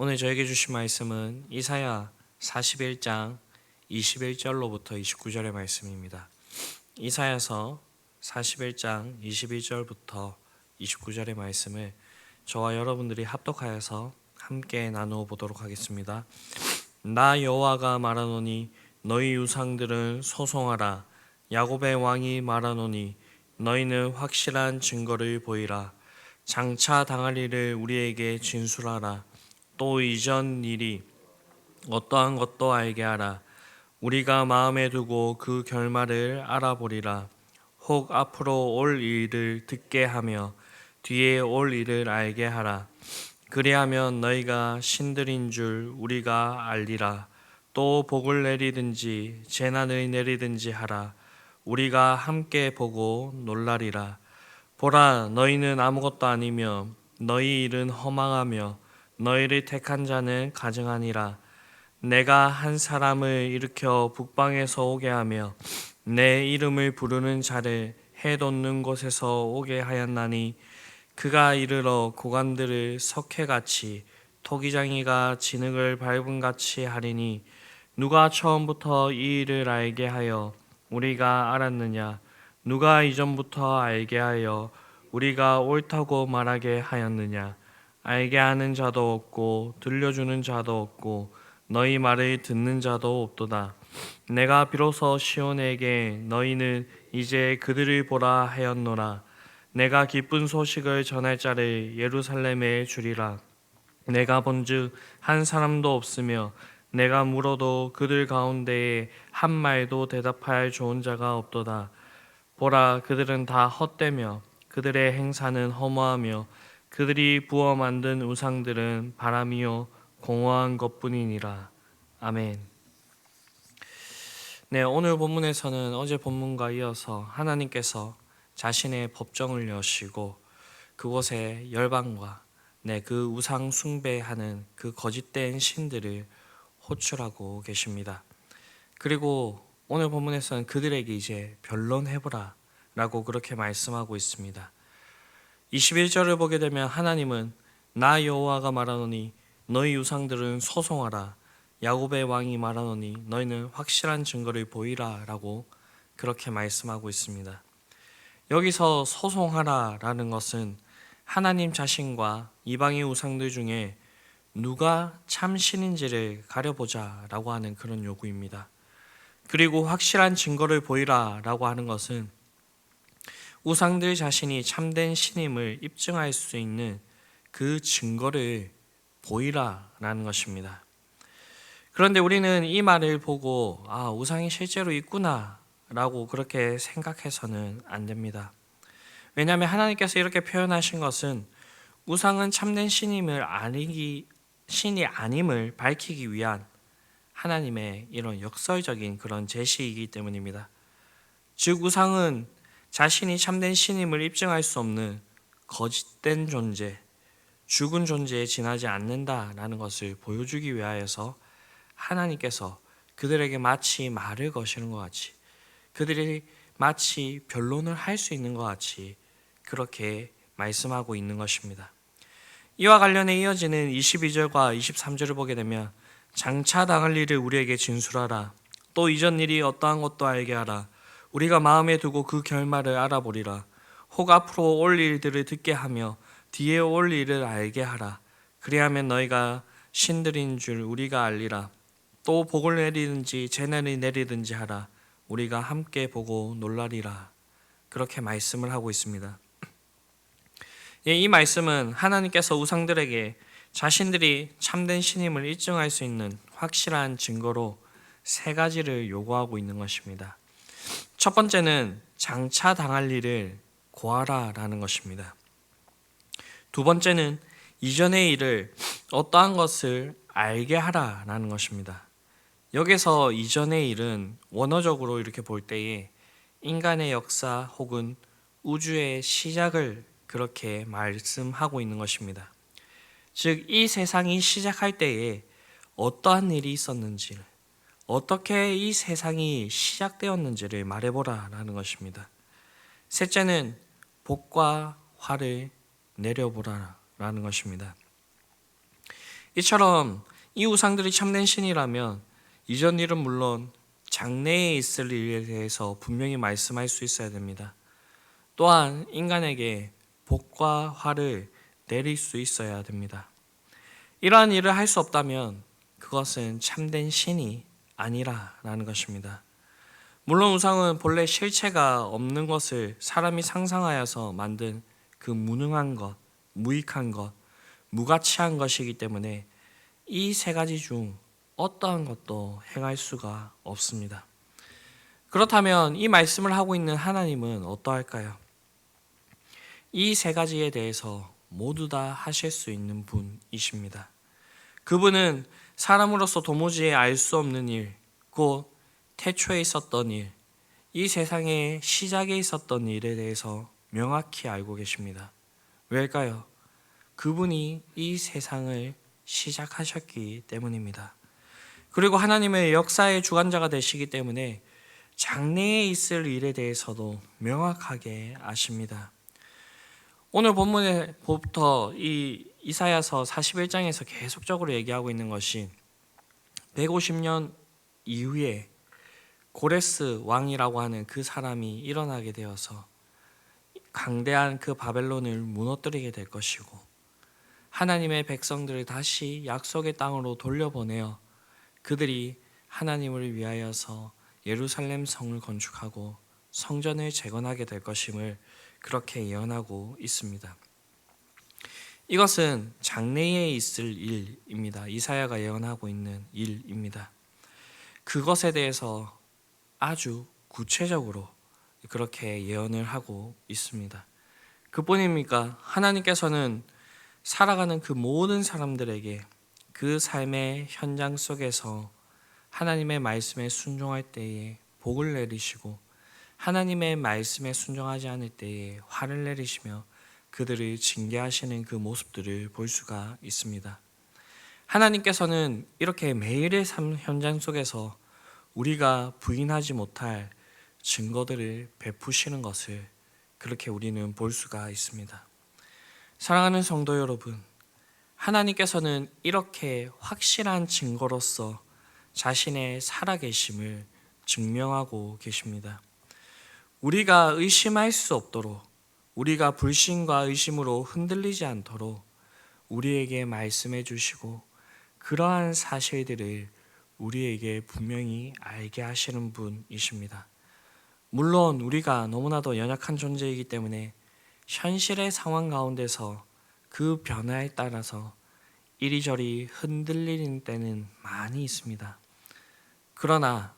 오늘 저에게 주신 말씀은 이사야 41장 21절로부터 29절의 말씀입니다. 이사야서 41장 21절부터 29절의 말씀을 저와 여러분들이 합독하여서 함께 나누어 보도록 하겠습니다. 나 여호와가 말하노니 너희 유상들은 소송하라. 야곱의 왕이 말하노니 너희는 확실한 증거를 보이라. 장차 당할 일을 우리에게 진술하라. 또 이전 일이 어떠한 것도 알게 하라. 우리가 마음에 두고 그 결말을 알아보리라. 혹 앞으로 올 일을 듣게 하며 뒤에 올 일을 알게 하라. 그리하면 너희가 신들인 줄 우리가 알리라. 또 복을 내리든지 재난을 내리든지 하라. 우리가 함께 보고 놀라리라. 보라, 너희는 아무것도 아니며 너희 일은 허망하며 너희를 택한 자는 가증하니라. 내가 한 사람을 일으켜 북방에서 오게 하며 내 이름을 부르는 자를 해돋는 곳에서 오게 하였나니 그가 이르러 고관들을 석회같이 토기장이가 진흙을 밟음같이 하리니 누가 처음부터 이 일을 알게 하여 우리가 알았느냐? 누가 이전부터 알게 하여 우리가 옳다고 말하게 하였느냐? 알게 하는 자도 없고 들려주는 자도 없고 너희 말을 듣는 자도 없도다. 내가 비로소 시온에게 너희는 이제 그들을 보라 하였노라. 내가 기쁜 소식을 전할 자를 예루살렘에 주리라. 내가 본즉 한 사람도 없으며 내가 물어도 그들 가운데에 한 말도 대답할 좋은 자가 없도다. 보라, 그들은 다 헛되며 그들의 행사는 허무하며 그들이 부어 만든 우상들은 바람이요 공허한 것뿐이니라. 아멘. 네, 오늘 본문에서는 어제 본문과 이어서 하나님께서 자신의 법정을 여시고 그곳에 열방과 그 우상 숭배하는 그 거짓된 신들을 호출하고 계십니다. 그리고 오늘 본문에서는 그들에게 이제 변론해보라 라고 그렇게 말씀하고 있습니다. 21절을 보게 되면 하나님은 나 여호와가 말하노니 너희 유상들은 소송하라. 야곱의 왕이 말하노니 너희는 확실한 증거를 보이라 라고 그렇게 말씀하고 있습니다. 여기서 소송하라 라는 것은 하나님 자신과 이방의 우상들 중에 누가 참 신인지를 가려보자 라고 하는 그런 요구입니다. 그리고 확실한 증거를 보이라 라고 하는 것은 우상들 자신이 참된 신임을 입증할 수 있는 그 증거를 보이라 라는 것입니다. 그런데 우리는 이 말을 보고 우상이 실제로 있구나 라고 그렇게 생각해서는 안 됩니다. 왜냐하면 하나님께서 이렇게 표현하신 것은 우상은 참된 신이 아님을 밝히기 위한 하나님의 이런 역설적인 그런 제시이기 때문입니다. 즉 우상은 자신이 참된 신임을 입증할 수 없는 거짓된 존재, 죽은 존재에 지나지 않는다라는 것을 보여주기 위하여서 하나님께서 그들에게 마치 말을 거시는 것 같이, 그들이 마치 변론을 할 수 있는 것 같이 그렇게 말씀하고 있는 것입니다. 이와 관련해 이어지는 22절과 23절을 보게 되면 장차 당할 일을 우리에게 진술하라. 또 이전 일이 어떠한 것도 알게 하라. 우리가 마음에 두고 그 결말을 알아보리라. 혹 앞으로 올 일들을 듣게 하며 뒤에 올 일을 알게 하라. 그리하면 너희가 신들인 줄 우리가 알리라. 또 복을 내리든지 재난을 내리든지 하라. 우리가 함께 보고 놀라리라. 그렇게 말씀을 하고 있습니다. 이 말씀은 하나님께서 우상들에게 자신들이 참된 신임을 입증할 수 있는 확실한 증거로 세 가지를 요구하고 있는 것입니다. 첫 번째는 장차 당할 일을 고하라 라는 것입니다. 두 번째는 이전의 일을 어떠한 것을 알게 하라 라는 것입니다. 여기서 이전의 일은 원어적으로 이렇게 볼 때에 인간의 역사 혹은 우주의 시작을 그렇게 말씀하고 있는 것입니다. 즉 이 세상이 시작할 때에 어떠한 일이 있었는지를, 어떻게 이 세상이 시작되었는지를 말해보라 라는 것입니다. 셋째는 복과 화를 내려보라 라는 것입니다. 이처럼 이 우상들이 참된 신이라면 이전 일은 물론 장래에 있을 일에 대해서 분명히 말씀할 수 있어야 됩니다. 또한 인간에게 복과 화를 내릴 수 있어야 됩니다. 이러한 일을 할 수 없다면 그것은 참된 신이 아니라라는 것입니다. 물론 우상은 본래 실체가 없는 것을 사람이 상상하여서 만든 그 무능한 것, 무익한 것, 무가치한 것이기 때문에 이 세 가지 중 어떠한 것도 행할 수가 없습니다. 그렇다면 이 말씀을 하고 있는 하나님은 어떠할까요? 이 세 가지에 대해서 모두 다 하실 수 있는 분이십니다. 그분은 사람으로서 도무지 알 수 없는 일, 곧 태초에 있었던 일, 이 세상의 시작에 있었던 일에 대해서 명확히 알고 계십니다. 왜일까요? 그분이 이 세상을 시작하셨기 때문입니다. 그리고 하나님의 역사의 주관자가 되시기 때문에 장래에 있을 일에 대해서도 명확하게 아십니다. 오늘 본문에부터 이 이사야서 41장에서 계속적으로 얘기하고 있는 것이 150년 이후에 고레스 왕이라고 하는 그 사람이 일어나게 되어서 강대한 그 바벨론을 무너뜨리게 될 것이고, 하나님의 백성들을 다시 약속의 땅으로 돌려보내어 그들이 하나님을 위하여서 예루살렘 성을 건축하고 성전을 재건하게 될 것임을 그렇게 예언하고 있습니다. 이것은 장래에 있을 일입니다. 이사야가 예언하고 있는 일입니다. 그것에 대해서 아주 구체적으로 그렇게 예언을 하고 있습니다. 그뿐입니까? 하나님께서는 살아가는 그 모든 사람들에게 그 삶의 현장 속에서 하나님의 말씀에 순종할 때에 복을 내리시고, 하나님의 말씀에 순종하지 않을 때에 화를 내리시며 그들을 징계하시는 그 모습들을 볼 수가 있습니다. 하나님께서는 이렇게 매일의 삶 현장 속에서 우리가 부인하지 못할 증거들을 베푸시는 것을 그렇게 우리는 볼 수가 있습니다. 사랑하는 성도 여러분, 하나님께서는 이렇게 확실한 증거로서 자신의 살아계심을 증명하고 계십니다. 우리가 의심할 수 없도록, 우리가 불신과 의심으로 흔들리지 않도록 우리에게 말씀해 주시고, 그러한 사실들을 우리에게 분명히 알게 하시는 분이십니다. 물론 우리가 너무나도 연약한 존재이기 때문에 현실의 상황 가운데서 그 변화에 따라서 이리저리 흔들리는 때는 많이 있습니다. 그러나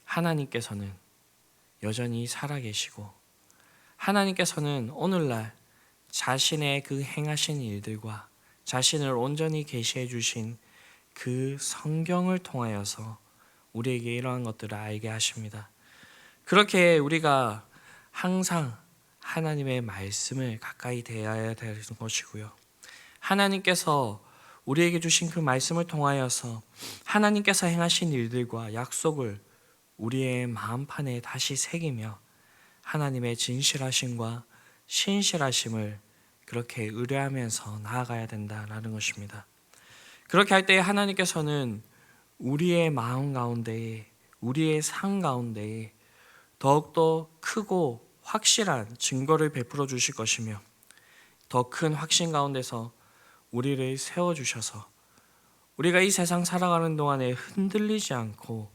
하나님께서는 여전히 살아계시고, 하나님께서는 오늘날 자신의 그 행하신 일들과 자신을 온전히 계시해 주신 그 성경을 통하여서 우리에게 이러한 것들을 알게 하십니다. 그렇게 우리가 항상 하나님의 말씀을 가까이 대해야 되는 것이고요, 하나님께서 우리에게 주신 그 말씀을 통하여서 하나님께서 행하신 일들과 약속을 우리의 마음판에 다시 새기며 하나님의 진실하심과 신실하심을 그렇게 의뢰하면서 나아가야 된다라는 것입니다. 그렇게 할 때 하나님께서는 우리의 마음 가운데에, 우리의 삶 가운데에 더욱더 크고 확실한 증거를 베풀어 주실 것이며, 더 큰 확신 가운데서 우리를 세워주셔서 우리가 이 세상 살아가는 동안에 흔들리지 않고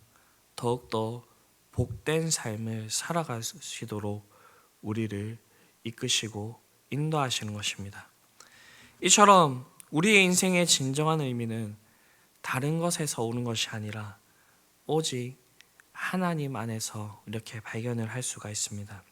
더욱더 복된 삶을 살아가시도록 우리를 이끄시고 인도하시는 것입니다. 이처럼 우리의 인생의 진정한 의미는 다른 것에서 오는 것이 아니라 오직 하나님 안에서 이렇게 발견을 할 수가 있습니다.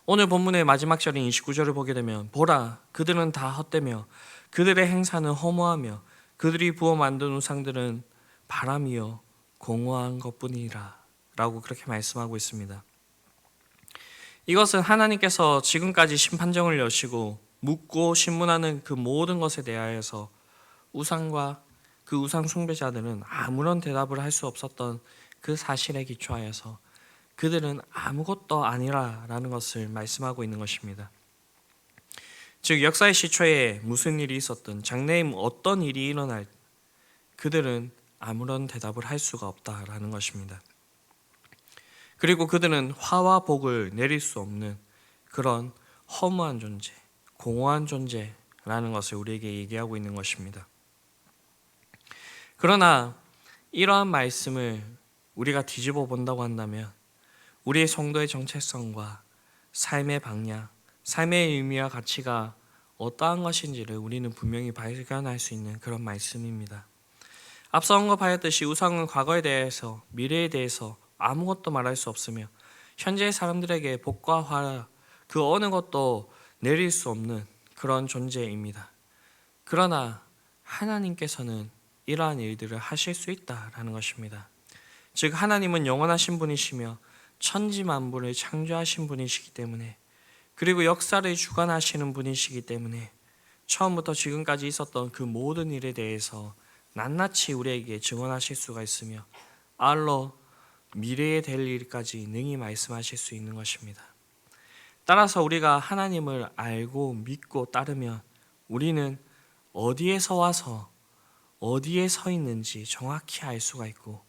오늘 본문의 마지막 절인 29절을 보게 되면, 보라, 그들은 다 헛되며 그들의 행사는 허무하며 그들이 부어 만든 우상들은 바람이요 공허한 것뿐이라 라고 그렇게 말씀하고 있습니다. 이것은 하나님께서 지금까지 심판정을 여시고 묻고 신문하는 그 모든 것에 대하여서 우상과 그 우상 숭배자들은 아무런 대답을 할 수 없었던 그 사실에 기초하여서 그들은 아무것도 아니라라는 것을 말씀하고 있는 것입니다. 즉 역사의 시초에 무슨 일이 있었든 장래에 어떤 일이 일어날 그들은 아무런 대답을 할 수가 없다라는 것입니다. 그리고 그들은 화와 복을 내릴 수 없는 그런 허무한 존재, 공허한 존재라는 것을 우리에게 얘기하고 있는 것입니다. 그러나 이러한 말씀을 우리가 뒤집어 본다고 한다면 우리의 성도의 정체성과 삶의 방향, 삶의 의미와 가치가 어떠한 것인지를 우리는 분명히 발견할 수 있는 그런 말씀입니다. 앞서 언급하였듯이 우상은 과거에 대해서, 미래에 대해서 아무것도 말할 수 없으며 현재의 사람들에게 복과 화 그 어느 것도 내릴 수 없는 그런 존재입니다. 그러나 하나님께서는 이러한 일들을 하실 수 있다라는 것입니다. 즉 하나님은 영원하신 분이시며 천지만물을 창조하신 분이시기 때문에, 그리고 역사를 주관하시는 분이시기 때문에 처음부터 지금까지 있었던 그 모든 일에 대해서 낱낱이 우리에게 증언하실 수가 있으며 알로 미래에 될 일까지 능히 말씀하실 수 있는 것입니다. 따라서 우리가 하나님을 알고 믿고 따르면 우리는 어디에서 와서 어디에 서 있는지 정확히 알 수가 있고,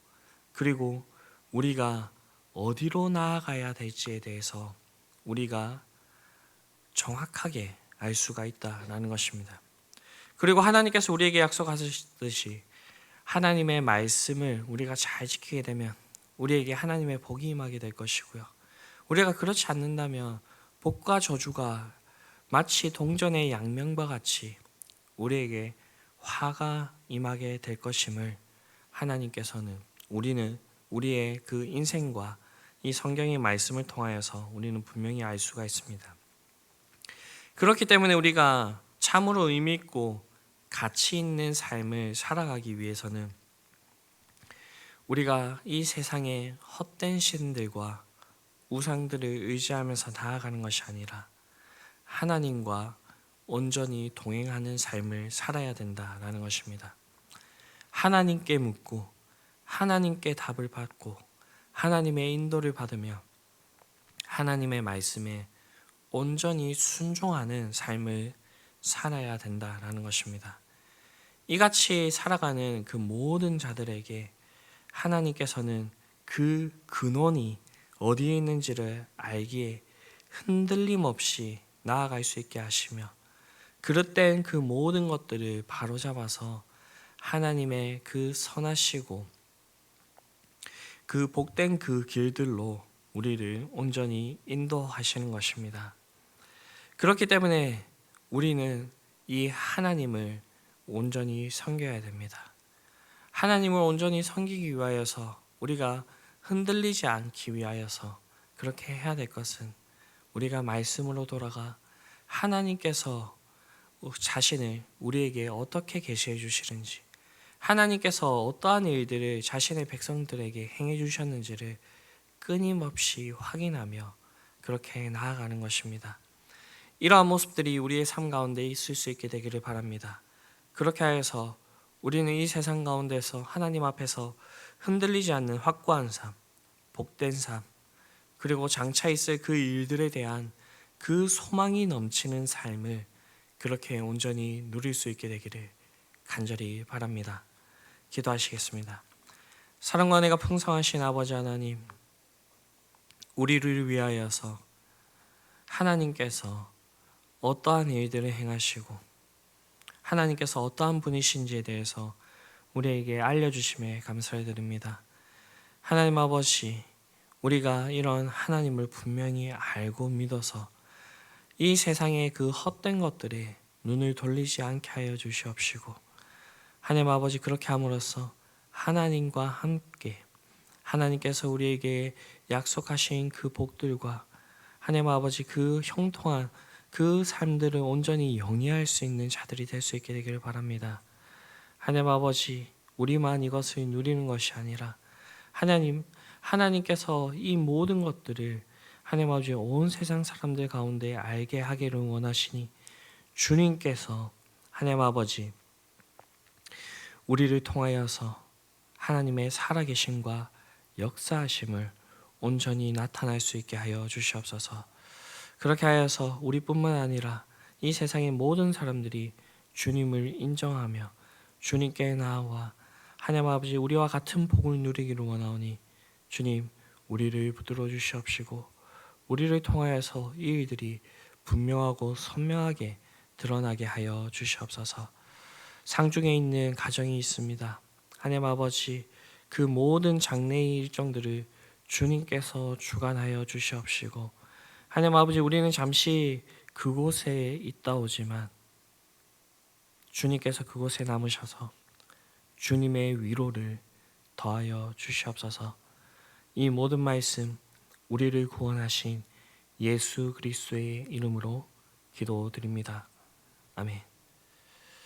그리고 우리가 어디로 나아가야 될지에 대해서 우리가 정확하게 알 수가 있다라는 것입니다. 그리고 하나님께서 우리에게 약속하셨듯이 하나님의 말씀을 우리가 잘 지키게 되면 우리에게 하나님의 복이 임하게 될 것이고요. 우리가 그렇지 않는다면 복과 저주가 마치 동전의 양면과 같이 우리에게 화가 임하게 될 것임을 하나님께서는 우리의 그 인생과 이 성경의 말씀을 통하여서 우리는 분명히 알 수가 있습니다. 그렇기 때문에 우리가 참으로 의미 있고 가치 있는 삶을 살아가기 위해서는 우리가 이 세상의 헛된 신들과 우상들을 의지하면서 나아가는 것이 아니라 하나님과 온전히 동행하는 삶을 살아야 된다라는 것입니다. 하나님께 묻고 하나님께 답을 받고 하나님의 인도를 받으며 하나님의 말씀에 온전히 순종하는 삶을 살아야 된다라는 것입니다. 이같이 살아가는 그 모든 자들에게 하나님께서는 그 근원이 어디에 있는지를 알기에 흔들림 없이 나아갈 수 있게 하시며, 그릇된 그 모든 것들을 바로잡아서 하나님의 그 선하시고 그 복된 그 길들로 우리를 온전히 인도하시는 것입니다. 그렇기 때문에 우리는 이 하나님을 온전히 섬겨야 됩니다. 하나님을 온전히 섬기기 위하여서, 우리가 흔들리지 않기 위하여서 그렇게 해야 될 것은 우리가 말씀으로 돌아가 하나님께서 자신을 우리에게 어떻게 계시해 주시는지, 하나님께서 어떠한 일들을 자신의 백성들에게 행해 주셨는지를 끊임없이 확인하며 그렇게 나아가는 것입니다. 이러한 모습들이 우리의 삶 가운데 있을 수 있게 되기를 바랍니다. 그렇게 하여서 우리는 이 세상 가운데서 하나님 앞에서 흔들리지 않는 확고한 삶, 복된 삶, 그리고 장차 있을 그 일들에 대한 그 소망이 넘치는 삶을 그렇게 온전히 누릴 수 있게 되기를 간절히 바랍니다. 기도하시겠습니다. 사랑과 은혜가 풍성하신 아버지 하나님, 우리를 위하여서 하나님께서 어떠한 일들을 행하시고 하나님께서 어떠한 분이신지에 대해서 우리에게 알려주심에 감사를 드립니다. 하나님 아버지, 우리가 이런 하나님을 분명히 알고 믿어서 이 세상의 그 헛된 것들에 눈을 돌리지 않게 하여 주시옵시고, 하나님 아버지, 그렇게 함으로써 하나님과 함께 하나님께서 우리에게 약속하신 그 복들과 하나님 아버지 그 형통한 그 삶들을 온전히 영위할 수 있는 자들이 될 수 있게 되기를 바랍니다. 하나님 아버지, 우리만 이것을 누리는 것이 아니라 하나님께서 이 모든 것들을 하나님 아버지 온 세상 사람들 가운데 알게 하기를 원하시니 주님께서 하나님 아버지 우리를 통하여서 하나님의 살아계심과 역사하심을 온전히 나타날 수 있게 하여 주시옵소서. 그렇게 하여서 우리뿐만 아니라 이 세상의 모든 사람들이 주님을 인정하며 주님께 나아와 하나님 아버지 우리와 같은 복을 누리기를 원하오니 주님 우리를 붙들어 주시옵시고 우리를 통하여서 이 일들이 분명하고 선명하게 드러나게 하여 주시옵소서. 상중에 있는 가정이 있습니다. 하나님 아버지 그 모든 장례의 일정들을 주님께서 주관하여 주시옵시고 하나님 아버지 우리는 잠시 그곳에 있다 오지만 주님께서 그곳에 남으셔서 주님의 위로를 더하여 주시옵소서. 이 모든 말씀 우리를 구원하신 예수 그리스도의 이름으로 기도드립니다. 아멘.